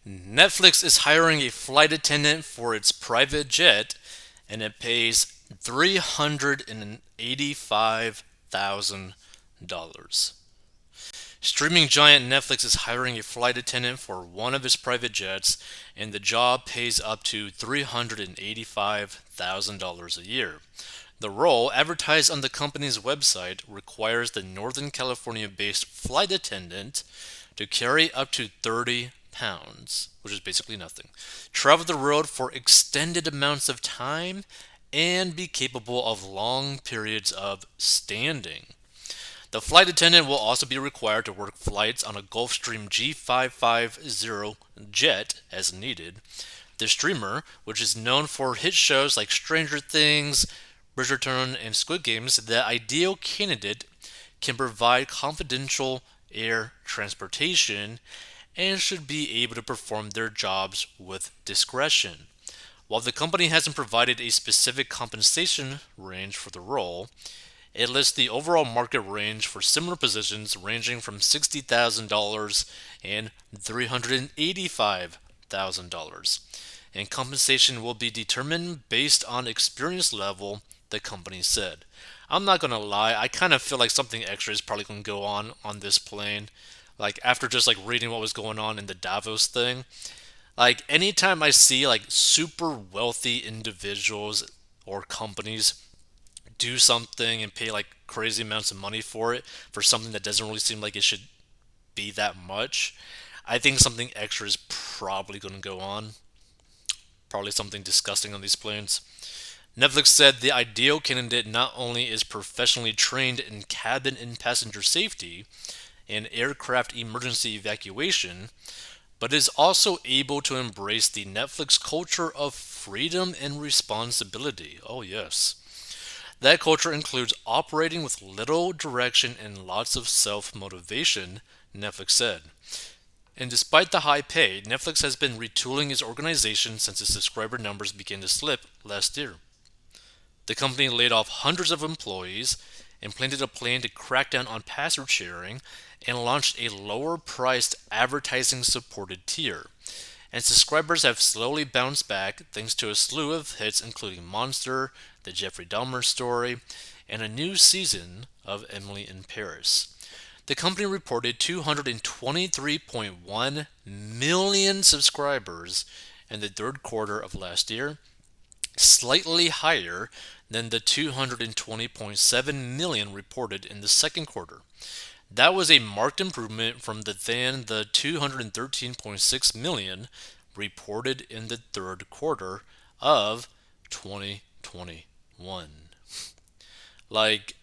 Netflix is hiring a flight attendant for its private jet, and it pays $385,000. Streaming giant Netflix is hiring a flight attendant for one of its private jets, and the job pays up to $385,000 a year. The role, advertised on the company's website, requires the Northern California based flight attendant to carry up to 30 pounds, which is basically nothing, travel the road for extended amounts of time, and be capable of long periods of standing. The flight attendant will also be required to work flights on a Gulfstream G550 jet as needed. The streamer, which is known for hit shows like Stranger Things, Bridgerton, and Squid Games, the ideal candidate can provide confidential air transportation and should be able to perform their jobs with discretion. While the company hasn't provided a specific compensation range for the role, it lists the overall market range for similar positions ranging from $60,000 and $385,000. And compensation will be determined based on experience level, the company said. I'm not going to lie, I kind of feel like something extra is probably going to go on this plane. Like after just like reading what was going on in the Davos thing, like anytime I see like super wealthy individuals or companies do something and pay like crazy amounts of money for it for something that doesn't really seem like it should be that much, I think something extra is probably going to go on. Probably something disgusting on these planes. Netflix said the ideal candidate not only is professionally trained in cabin and passenger safety and aircraft emergency evacuation, but is also able to embrace the Netflix culture of freedom and responsibility. Oh, yes. That culture includes operating with little direction and lots of self motivation, Netflix said. And despite the high pay, Netflix has been retooling its organization since its subscriber numbers began to slip last year. The company laid off hundreds of employees, implemented a plan to crack down on password sharing, and launched a lower priced advertising supported tier. And subscribers have slowly bounced back thanks to a slew of hits including Monster, The Jeffrey Dahmer Story, and a new season of Emily in Paris. The company reported 223.1 million subscribers in the third quarter of last year, slightly higher than the 220.7 million reported in the second quarter. That was a marked improvement from the 213.6 million reported in the third quarter of 2021. Like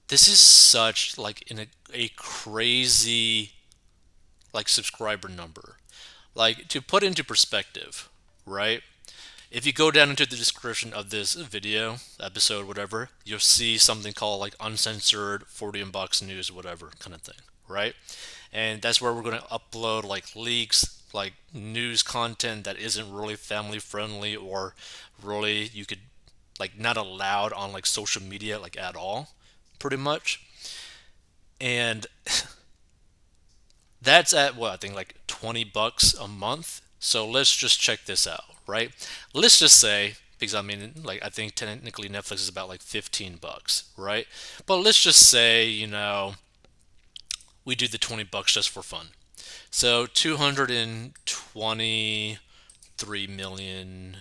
this is such like a crazy like subscriber number. Like to put into perspective, right? If you go down into the description of this video, episode, whatever, you'll see something called like uncensored 40 inbox news, whatever kind of thing, right? And that's where we're going to upload like leaks, like news content that isn't really family friendly or really you could like not allowed on like social media like at all, pretty much. And that's at what I think like $20 a month. So let's just check this out, right? Let's just say because I mean like I think technically Netflix is about like $15, right? But let's just say, we do the $20 just for fun. So 223 million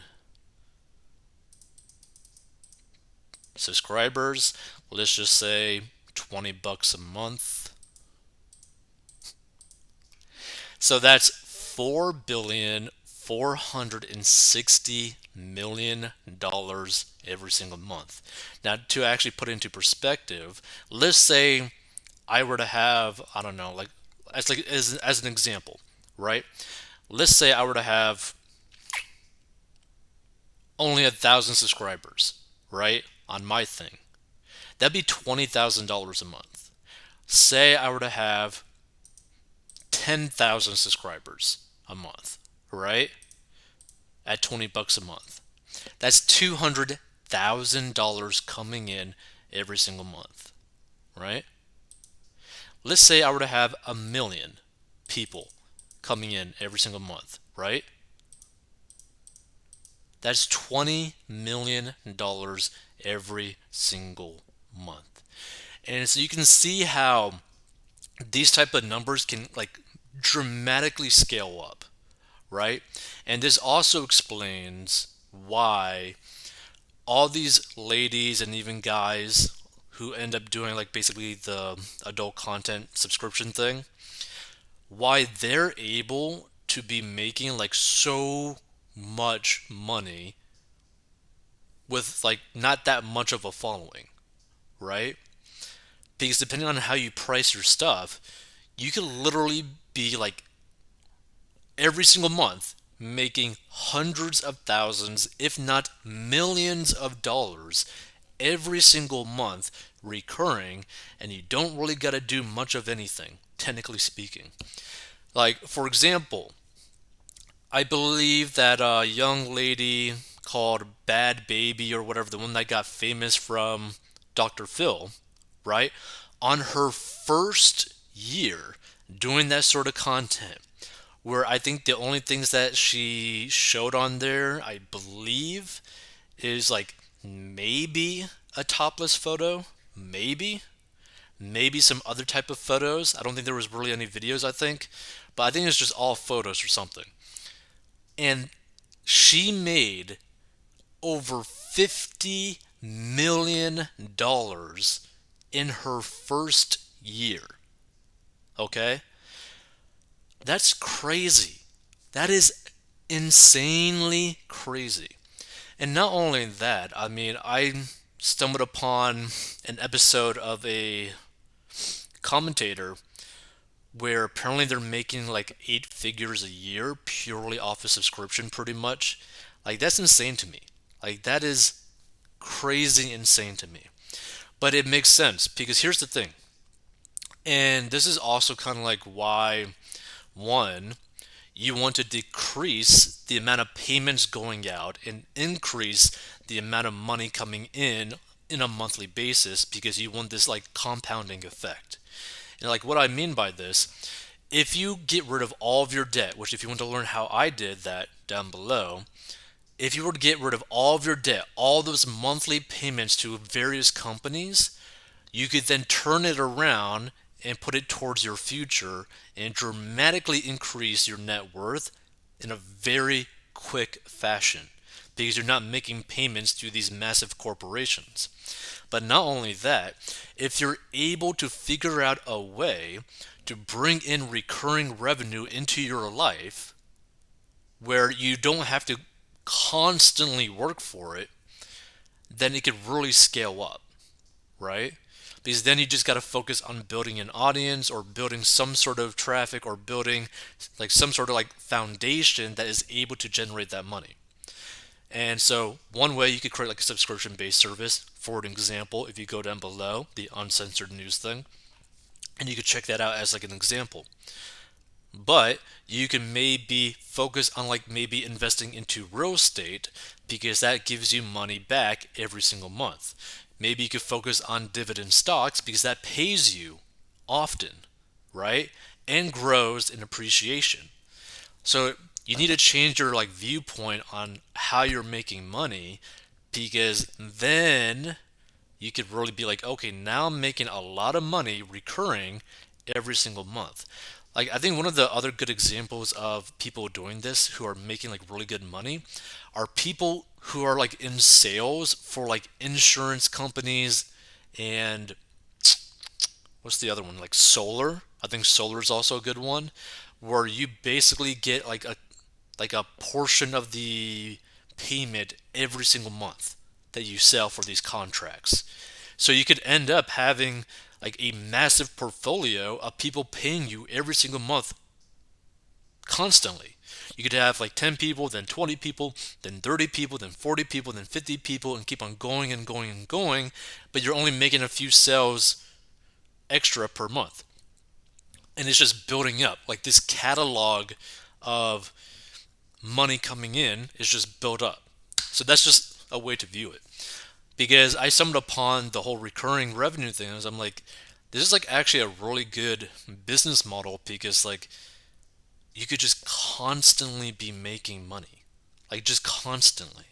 subscribers. Let's just say $20 a month. So that's $4,460,000,000 every single month. Now, to actually put it into perspective, let's say I were to have, I don't know, as an example, right? Let's say I were to have only 1,000 subscribers, right, on my thing. That'd be $20,000 a month. Say I were to have 10,000 subscribers a month, right? At $20 a month. That's $200,000 coming in every single month, right? Let's say I were to have a million people coming in every single month, right? That's $20 million every single month. And so you can see how these type of numbers can like dramatically scale up, right? And this also explains why all these ladies and even guys who end up doing like basically the adult content subscription thing, why they're able to be making like so much money with like not that much of a following, right? Because depending on how you price your stuff, you could literally be like every single month making hundreds of thousands, if not millions of dollars every single month recurring, and you don't really got to do much of anything, technically speaking. Like, for example, I believe that a young lady called Bad Baby or whatever, the one that got famous from Dr. Phil, right? On her first year doing that sort of content, where I think the only things that she showed on there, I believe, is like maybe a topless photo, maybe some other type of photos. I don't think there was really any videos, I think, but I think it's just all photos or something. And she made over $50 million in her first year. Okay? That's crazy. That is insanely crazy. And not only that, I mean, I stumbled upon an episode of a commentator where apparently they're making like 8 figures a year purely off a subscription, pretty much. Like, that's insane to me. Like, that is crazy insane to me. But it makes sense because here's the thing. And this is also kind of like why, one, you want to decrease the amount of payments going out and increase the amount of money coming in a monthly basis because you want this like compounding effect. And like what I mean by this, if you get rid of all of your debt, which if you want to learn how I did that down below, if you were to get rid of all of your debt, all those monthly payments to various companies, you could then turn it around and put it towards your future and dramatically increase your net worth in a very quick fashion because you're not making payments to these massive corporations. But not only that, if you're able to figure out a way to bring in recurring revenue into your life where you don't have to constantly work for it, then it could really scale up, right? Because then you just got to focus on building an audience or building some sort of traffic or building like some sort of like foundation that is able to generate that money. And so one way you could create like a subscription based service, for an example, if you go down below the uncensored news thing, and you could check that out as like an example. But you can maybe focus on like maybe investing into real estate because that gives you money back every single month. Maybe you could focus on dividend stocks because that pays you often, right? And grows in appreciation. So you need to change your like viewpoint on how you're making money because then you could really be like, okay, now I'm making a lot of money recurring every single month. Like, I think one of the other good examples of people doing this who are making like really good money are people who are like in sales for like insurance companies and what's the other one? Like solar. I think solar is also a good one where you basically get like a portion of the payment every single month that you sell for these contracts. So you could end up having like a massive portfolio of people paying you every single month constantly. You could have like 10 people, then 20 people, then 30 people, then 40 people, then 50 people, and keep on going and going and going, but you're only making a few sales extra per month. And it's just building up. Like this catalog of money coming in is just built up. So that's just a way to view it. Because I stumbled upon the whole recurring revenue thing. And I'm like, this is like actually a really good business model because like you could just constantly be making money. Like just constantly.